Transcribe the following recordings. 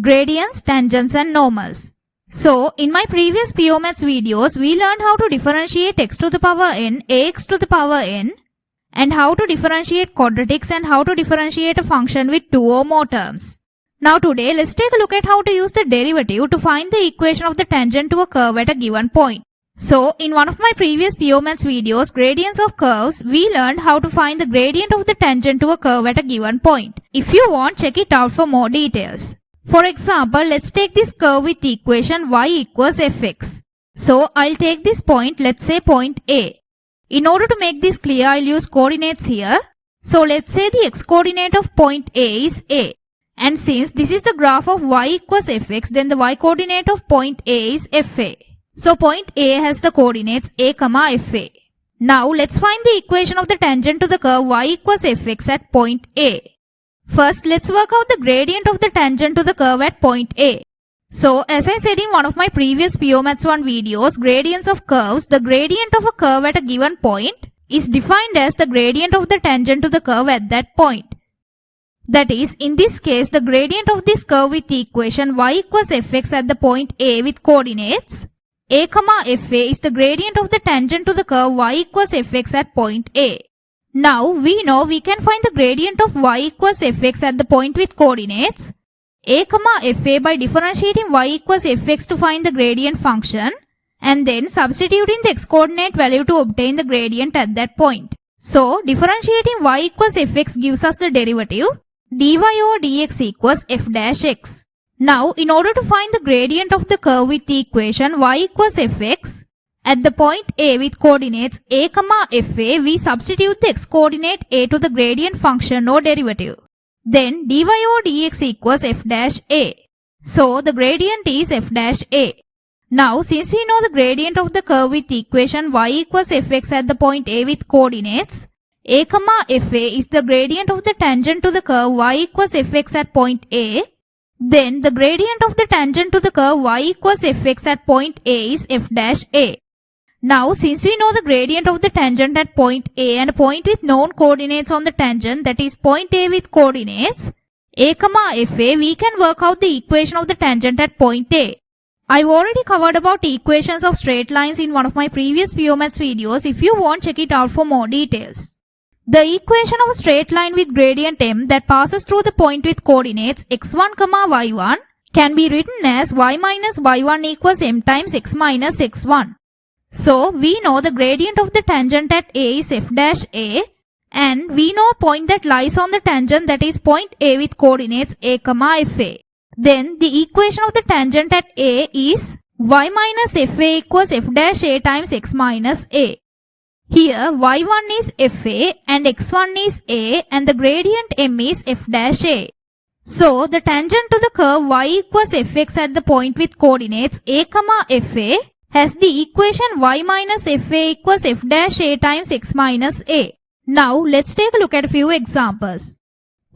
gradients, tangents and normals. So, in my previous PO Maths videos, we learned how to differentiate x to the power n, ax to the power n, and how to differentiate quadratics and how to differentiate a function with two or more terms. Now today, let's take a look at how to use the derivative to find the equation of the tangent to a curve at a given point. So, in one of my previous PO Maths videos, gradients of curves, we learned how to find the gradient of the tangent to a curve at a given point. If you want, check it out for more details. For example, let's take this curve with the equation y equals fx. So, I'll take this point, let's say point A. In order to make this clear, I'll use coordinates here. So, let's say the x-coordinate of point A is A. And since this is the graph of y equals fx, then the y-coordinate of point A is fa. So, point A has the coordinates a, fa. Now, let's find the equation of the tangent to the curve y equals fx at point A. First, let's work out the gradient of the tangent to the curve at point A. So, as I said in one of my previous PO Maths 1 videos, gradients of curves, the gradient of a curve at a given point is defined as the gradient of the tangent to the curve at that point. That is, in this case, the gradient of this curve with the equation y equals fx at the point A with coordinates a, fa is the gradient of the tangent to the curve y equals fx at point A. Now, we know we can find the gradient of y equals fx at the point with coordinates a, fa by differentiating y equals fx to find the gradient function and then substituting the x-coordinate value to obtain the gradient at that point. So, differentiating y equals fx gives us the derivative dy over dx equals f dash x. Now, in order to find the gradient of the curve with the equation y equals fx, at the point A with coordinates a, fa, we substitute the x-coordinate a to the gradient function or derivative. Then dy over dx equals f dash a. So, the gradient is f dash a. Now, since we know the gradient of the curve with the equation y equals fx at the point A with coordinates a, fa is the gradient of the tangent to the curve y equals fx at point A, then the gradient of the tangent to the curve y equals fx at point A is f dash a. Now, since we know the gradient of the tangent at point A and a point with known coordinates on the tangent, that is point A with coordinates a, fa, we can work out the equation of the tangent at point A. I've already covered about equations of straight lines in one of my previous PO Maths videos. If you want, check it out for more details. The equation of a straight line with gradient m that passes through the point with coordinates x1, y1 can be written as y minus y1 equals m times x minus x1. So, we know the gradient of the tangent at A is f dash a, and we know a point that lies on the tangent, that is point A with coordinates a, fa. Then, the equation of the tangent at A is y minus fa equals f dash a times x minus a. Here, y1 is fa and x1 is a and the gradient m is f dash a. So, the tangent to the curve y equals fx at the point with coordinates a, fa has the equation y minus fa equals f dash a times x minus a. Now, let's take a look at a few examples.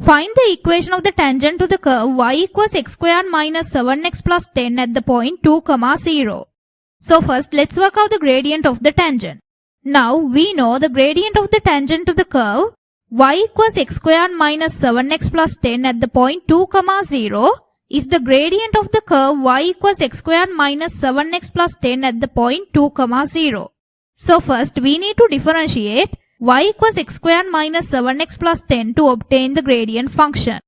Find the equation of the tangent to the curve y equals x squared minus 7x plus 10 at the point 2, 0. So, first let's work out the gradient of the tangent. Now, we know the gradient of the tangent to the curve y equals x squared minus 7x plus 10 at the point 2, 0 is the gradient of the curve y equals x squared minus 7x plus 10 at the point 2, 0. So, first we need to differentiate y equals x squared minus 7x plus 10 to obtain the gradient function.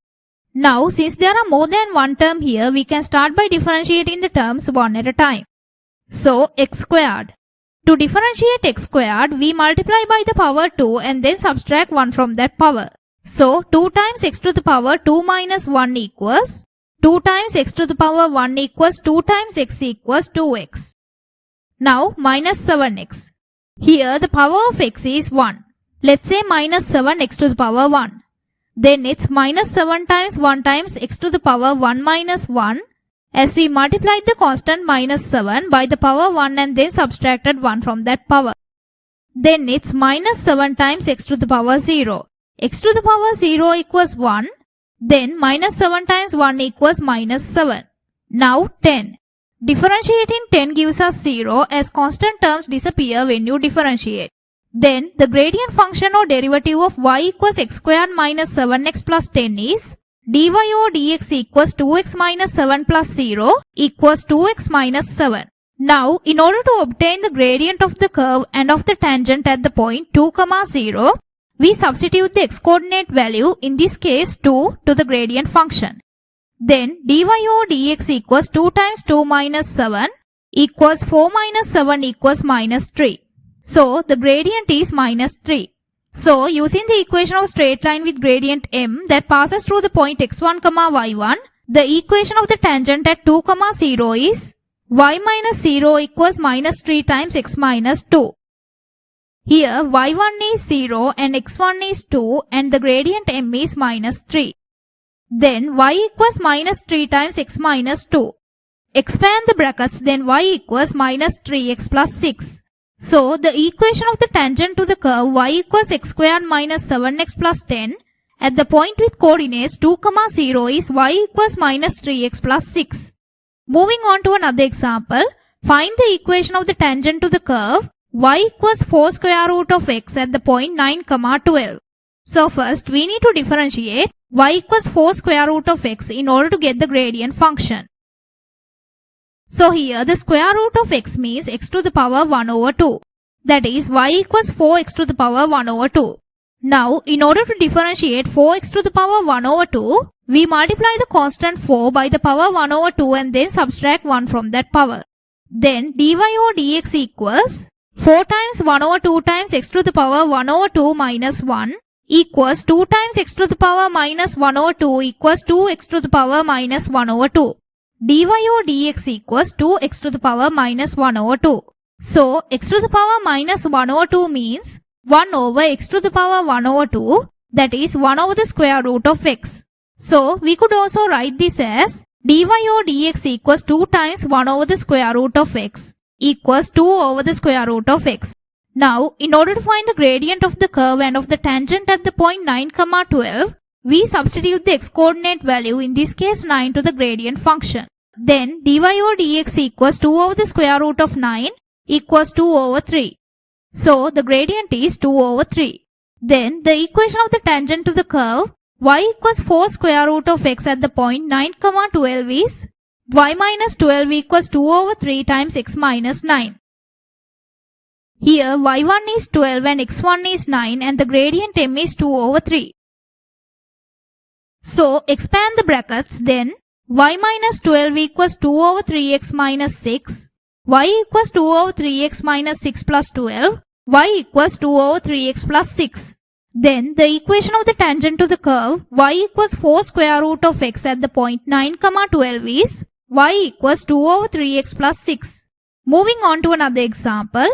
Now, since there are more than one term here, we can start by differentiating the terms one at a time. So, x squared. To differentiate x squared, we multiply by the power 2 and then subtract 1 from that power. So, 2 times x to the power 2 minus 1 equals 2 times x to the power 1 equals 2 times x equals 2x. Now, minus 7x. Here, the power of x is 1. Let's say minus 7x to the power 1. Then it's minus 7 times 1 times x to the power 1 minus 1. As we multiplied the constant minus 7 by the power 1 and then subtracted 1 from that power. Then it's minus 7 times x to the power 0. X to the power 0 equals 1. Then minus 7 times 1 equals minus 7. Now 10. Differentiating 10 gives us 0 as constant terms disappear when you differentiate. Then the gradient function or derivative of y equals x squared minus 7x plus 10 is dy over dx equals 2x minus 7 plus 0 equals 2x minus 7. Now, in order to obtain the gradient of the curve and of the tangent at the point 2, 0, we substitute the x-coordinate value, in this case 2, to the gradient function. Then, dy over dx equals 2 times 2 minus 7 equals 4 minus 7 equals minus 3. So, the gradient is minus 3. So, using the equation of straight line with gradient m that passes through the point x1, y1, the equation of the tangent at 2, 0 is y minus 0 equals minus 3 times x minus 2. Here, y1 is 0 and x1 is 2 and the gradient m is minus 3. Then, y equals minus 3 times x minus 2. Expand the brackets, then y equals minus 3x plus 6. So, the equation of the tangent to the curve y equals x squared minus 7x plus 10 at the point with coordinates 2, 0 is y equals minus 3x plus 6. Moving on to another example, find the equation of the tangent to the curve y equals 4 square root of x at the point 9, 12. So first we need to differentiate y equals 4 square root of x in order to get the gradient function. So here the square root of x means x to the power 1 over 2. That is y equals 4x to the power 1 over 2. Now in order to differentiate 4x to the power 1 over 2, we multiply the constant 4 by the power 1 over 2 and then subtract 1 from that power. Then dy over dx equals 4 times 1 over 2 times x to the power 1 over 2 minus 1 equals 2 times x to the power minus 1 over 2 equals 2x to the power minus 1 over 2. dy over dx equals 2x to the power minus 1 over 2. So, x to the power minus 1 over 2 means 1 over x to the power 1 over 2, that is 1 over the square root of x. So, we could also write this as dy over dx equals 2 times 1 over the square root of x equals 2 over the square root of x. Now, in order to find the gradient of the curve and of the tangent at the point 9, 12, we substitute the x-coordinate value, in this case 9, to the gradient function. Then, dy over dx equals 2 over the square root of 9 equals 2 over 3. So, the gradient is 2 over 3. Then, the equation of the tangent to the curve y equals 4 square root of x at the point 9, 12 is y minus 12 equals 2 over 3 times x minus 9. Here, y1 is 12 and x1 is 9 and the gradient m is 2 over 3. So, expand the brackets, then y minus 12 equals 2 over 3x minus 6, y equals 2 over 3x minus 6 plus 12, y equals 2 over 3x plus 6. Then, the equation of the tangent to the curve y equals 4 square root of x at the point 9, 12 is y equals 2 over 3x plus 6. Moving on to another example,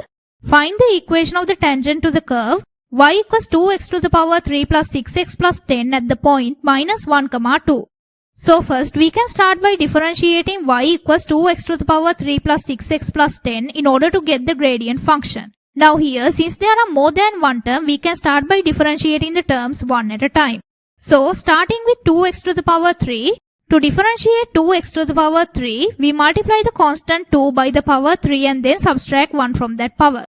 find the equation of the tangent to the curve y equals 2x to the power 3 plus 6x plus 10 at the point minus 1, 2. So first we can start by differentiating y equals 2x to the power 3 plus 6x plus 10 in order to get the gradient function. Now here, since there are more than one term, we can start by differentiating the terms one at a time. So starting with 2x to the power 3, to differentiate 2x to the power 3, we multiply the constant 2 by the power 3 and then subtract 1 from that power.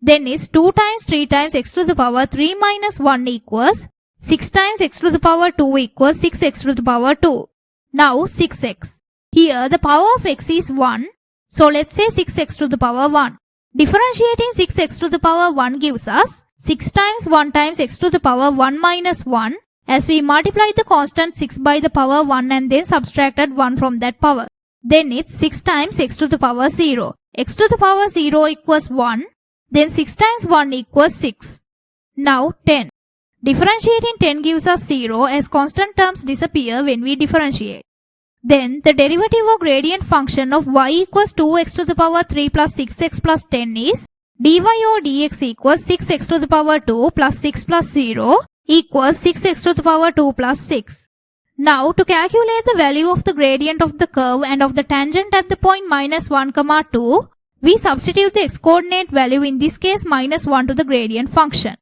Then is 2 times 3 times x to the power 3 minus 1 equals 6 times x to the power 2 equals 6x to the power 2. Now 6x. Here the power of x is 1. So let's say 6x to the power 1. Differentiating 6x to the power 1 gives us 6 times 1 times x to the power 1 minus 1 as we multiplied the constant 6 by the power 1 and then subtracted 1 from that power. Then it's 6 times x to the power 0. X to the power 0 equals 1. Then 6 times 1 equals 6. Now 10. Differentiating 10 gives us 0 as constant terms disappear when we differentiate. Then the derivative of gradient function of y equals 2x to the power 3 plus 6x plus 10 is dy over dx equals 6x to the power 2 plus 6 plus 0 equals 6x to the power 2 plus 6. Now to calculate the value of the gradient of the curve and of the tangent at the point minus 1, 2, we substitute the x-coordinate value, in this case minus 1, to the gradient function.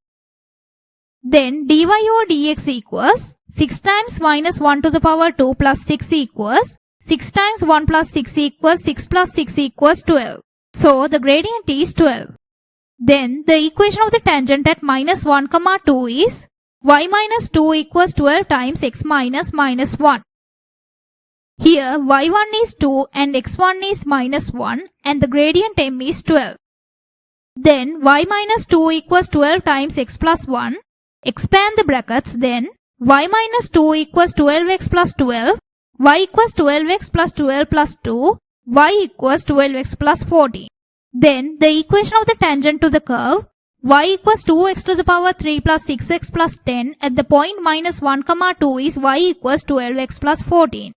Then dy over dx equals 6 times minus 1 to the power 2 plus 6 equals 6 times 1 plus 6 equals 6 plus 6 equals 12. So the gradient is 12. Then the equation of the tangent at minus 1, 2 is y minus 2 equals 12 times x minus minus 1. Here y1 is 2 and x1 is minus 1 and the gradient m is 12. Then y minus 2 equals 12 times x plus 1. Expand the brackets, then y minus 2 equals 12x plus 12, y equals 12x plus 12 plus 2, y equals 12x plus 14. Then the equation of the tangent to the curve y equals 2x to the power 3 plus 6x plus 10 at the point minus 1, 2 is y equals 12x plus 14.